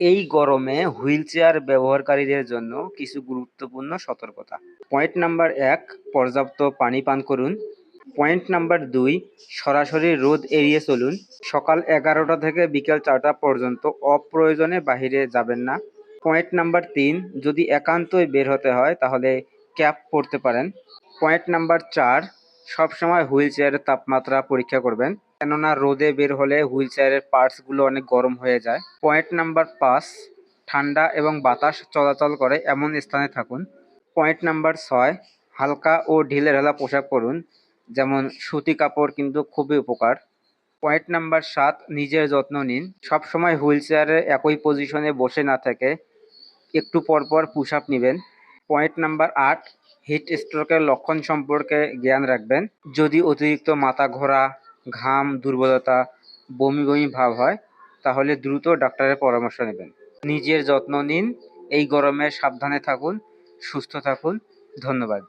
এই গরমে হুইলচেয়ার ব্যবহারকারীদের জন্য কিছু গুরুত্বপূর্ণ সতর্কতা। পয়েন্ট নাম্বার ১, পর্যাপ্ত পানি পান করুন। পয়েন্ট নাম্বার ২, সরাসরি রোদ এড়িয়ে চলুন। সকাল ১১টা থেকে বিকেল ৪টা পর্যন্ত অপ্রয়োজনে বাহিরে যাবেন না। পয়েন্ট নাম্বার ৩, যদি একান্তই বের হতে হয় তাহলে ক্যাপ পরতে পারেন। পয়েন্ট নাম্বার ৪, সবসময় হুইলচেয়ারের তাপমাত্রা পরীক্ষা করবেন, কেননা রোদে বের হলে হুইলচেয়ারের পার্টসগুলো অনেক গরম হয়ে যায়। পয়েন্ট নাম্বার ৫, ঠান্ডা এবং বাতাস চলাচল করে এমন স্থানে থাকুন। পয়েন্ট নাম্বার ৬, হালকা ও ঢিলেঢালা পোশাক পরুন, যেমন সুতি কাপড় কিন্তু খুবই উপকার। পয়েন্ট নাম্বার ৭, নিজের যত্ন নিন। সবসময় হুইলচেয়ারে একই পজিশনে বসে না থেকে একটু পরপর পুশ আপ নেবেন। পয়েন্ট নাম্বার ৮, হিট স্ট্রোকের লক্ষণ সম্পর্কে জ্ঞান রাখবেন। যদি অতিরিক্ত মাথা ঘোরা, ঘাম, দুর্বলতা, বমি বমি ভাব হয় তাহলে দ্রুত ডাক্তারের পরামর্শ নেবেন। নিজের যত্ন নিন, এই গরমে সাবধানে থাকুন, সুস্থ থাকুন। ধন্যবাদ।